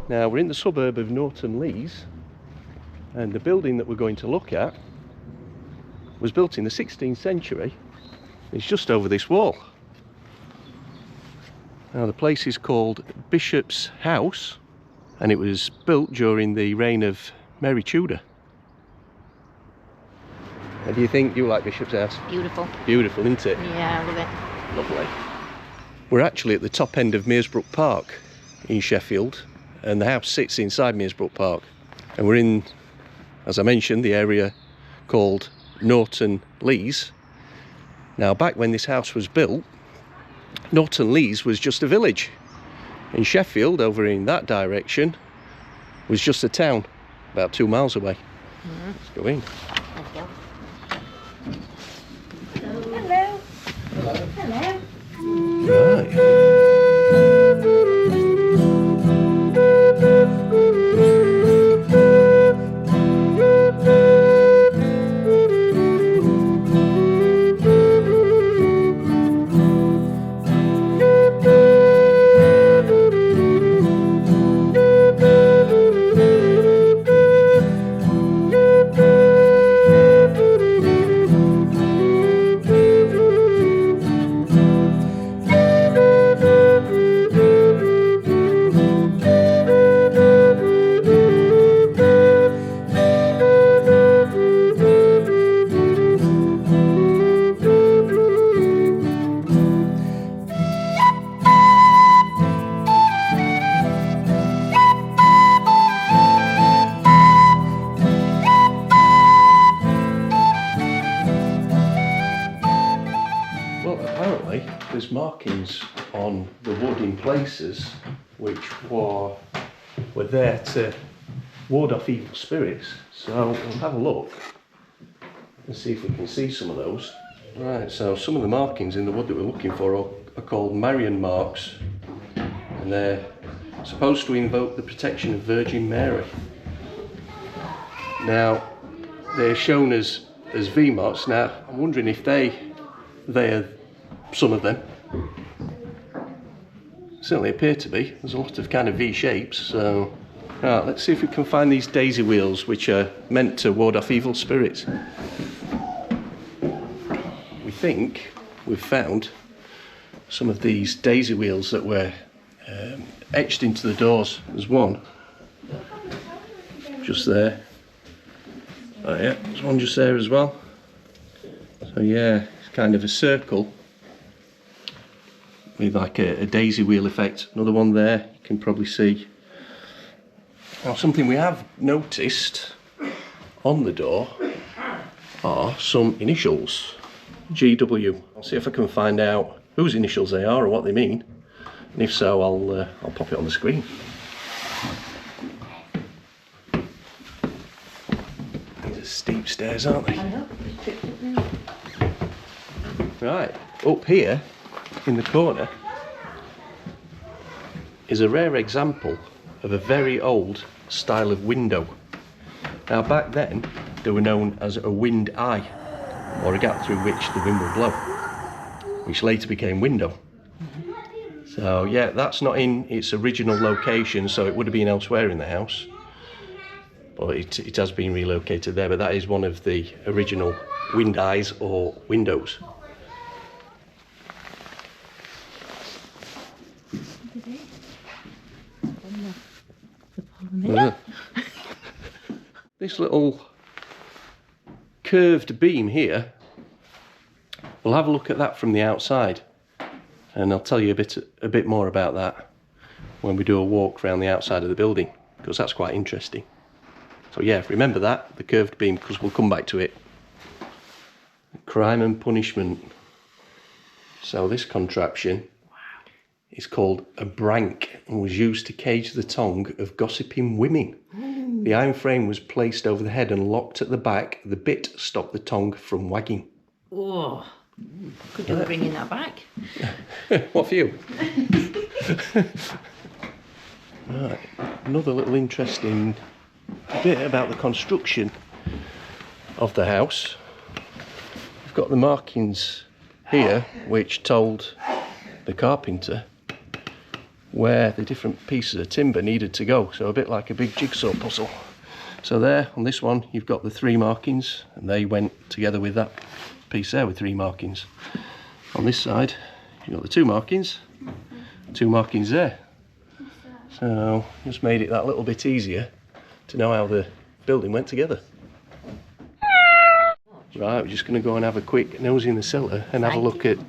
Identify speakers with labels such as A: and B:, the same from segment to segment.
A: Now we're in the suburb of Norton-Lees, and the building that we're going to look at was built in the 16th century. It's just over this wall. Now the place is called Bishop's House, and it was built during the reign of Mary Tudor. How do you think? You like Bishop's House?
B: Beautiful.
A: Beautiful, isn't it?
B: Yeah, I love it.
A: Lovely. We're actually at the top end of Meersbrook Park in Sheffield, and the house sits inside Meersbrook Park. And we're in, as I mentioned, the area called Norton-Lees. Now, back when this house was built, Norton-Lees was just a village. In Sheffield, over in that direction, was just a town, about 2 miles away. Let's go in.
B: Hello. Hello.
A: Right. There's markings on the wood in places which were there to ward off evil spirits. So we'll have a look and see if we can see some of those. Right, so some of the markings in the wood that we're looking for are called Marian marks, and they're supposed to invoke the protection of Virgin Mary. Now, they're shown as V marks. Now, I'm wondering if they are some of them. Certainly appear to be. There's a lot of kind of V shapes. So, right, let's see if we can find these daisy wheels, which are meant to ward off evil spirits. We think we've found some of these daisy wheels that were etched into the doors. There's one just there. Oh yeah, there's one just there as well. So yeah, it's kind of a circle with like a daisy wheel effect. Another one there, you can probably see. Now, something we have noticed on the door are some initials. GW. I'll see if I can find out whose initials they are or what they mean, and if so, I'll pop it on the screen. These are steep stairs, aren't they?
B: I know.
A: Right, up here in the corner is a rare example of a very old style of window. Now, back then they were known as a wind eye, or a gap through which the wind will blow, which later became window. So yeah, that's not in its original location, so it would have been elsewhere in the house, but it has been relocated there. But that is one of the original wind eyes or windows. This little curved beam here, we'll have a look at that from the outside, and I'll tell you a bit more about that when we do a walk around the outside of the building, because that's quite interesting. So yeah, remember that, the curved beam, because we'll come back to it. Crime and punishment. So this contraption is called a brank and was used to cage the tongue of gossiping women. The iron frame was placed over the head and locked at the back. The bit stopped the tongue from wagging.
B: Oh, could do with bringing that back.
A: What for you? Right, another little interesting bit about the construction of the house. We've got the markings here which told the carpenter where the different pieces of timber needed to go, so a bit like a big jigsaw puzzle. So there, on this one, you've got the 3 markings, and they went together with that piece there with 3 markings. On this side, you've got the 2 markings, 2 markings there. So, just made it that little bit easier to know how the building went together. Right, we're just going to go and have a quick nose in the cellar and have a look at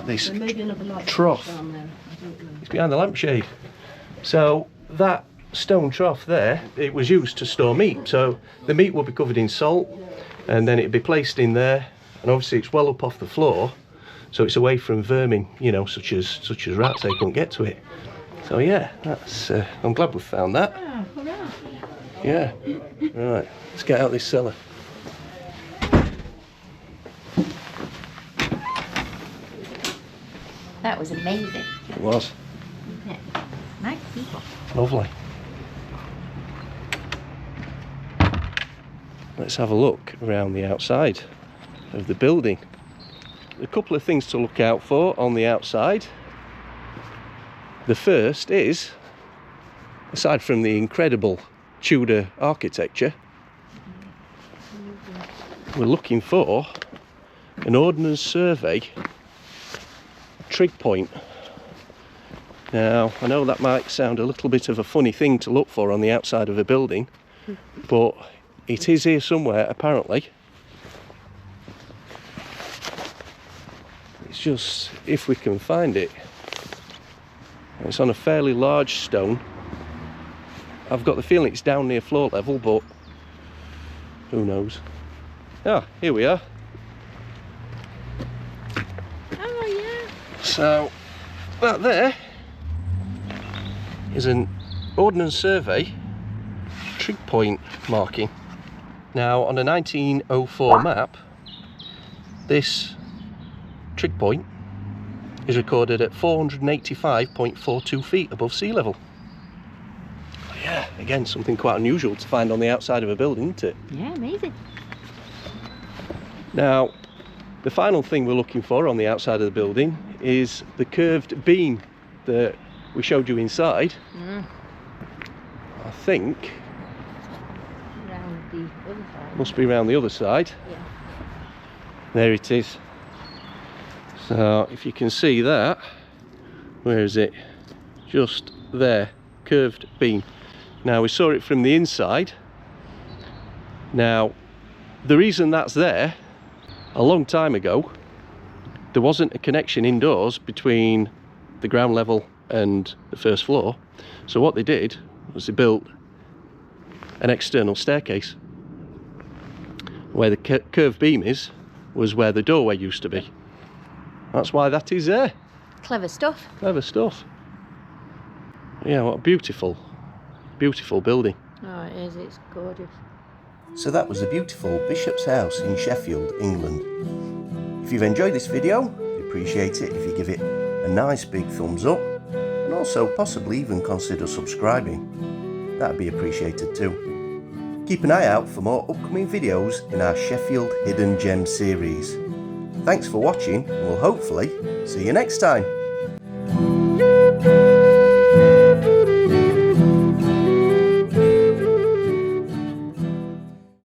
A: this trough. It's behind the lampshade. So that stone trough there, it was used to store meat. So the meat would be covered in salt, and then it'd be placed in there. And obviously it's well up off the floor, so it's away from vermin, you know, such as rats. They couldn't get to it. So yeah, that's. I'm glad we found that. Yeah. Right. Let's get out this cellar.
B: That was amazing.
A: It was.
B: Yeah. Nice people.
A: Lovely. Let's have a look around the outside of the building. A couple of things to look out for on the outside. The first is, aside from the incredible Tudor architecture, we're looking for an Ordnance Survey trig point. Now, I know that might sound a little bit of a funny thing to look for on the outside of a building, but it is here somewhere apparently. It's just if we can find it. It's on a fairly large stone. I've got the feeling it's down near floor level, but who knows. Ah, here we are.
B: Oh yeah.
A: So that there is an Ordnance Survey trig point marking. Now on a 1904 map, this trig point is recorded at 485.42 feet above sea level. Yeah, again, something quite unusual to find on the outside of a building, isn't it?
B: Yeah, amazing.
A: Now, the final thing we're looking for on the outside of the building is the curved beam that we showed you inside. I think
B: Around the other side.
A: must be around the other side.
B: Yeah.
A: There it is. So if you can see that, where is it? Just there, curved beam. Now we saw it from the inside. Now the reason that's there, a long time ago there wasn't a connection indoors between the ground level and the first floor, so what they did was they built an external staircase. Where the curved beam was where the doorway used to be. That's why that is there.
B: Clever stuff.
A: Clever stuff. Yeah, what a beautiful, beautiful building.
B: Oh, it is. It's gorgeous.
A: So that was the beautiful Bishop's House in Sheffield, England. If you've enjoyed this video, I'd appreciate it if you give it a nice big thumbs up, and also possibly even consider subscribing. That'd be appreciated too. Keep an eye out for more upcoming videos in our Sheffield Hidden Gems series. Thanks for watching, and we'll hopefully see you next time.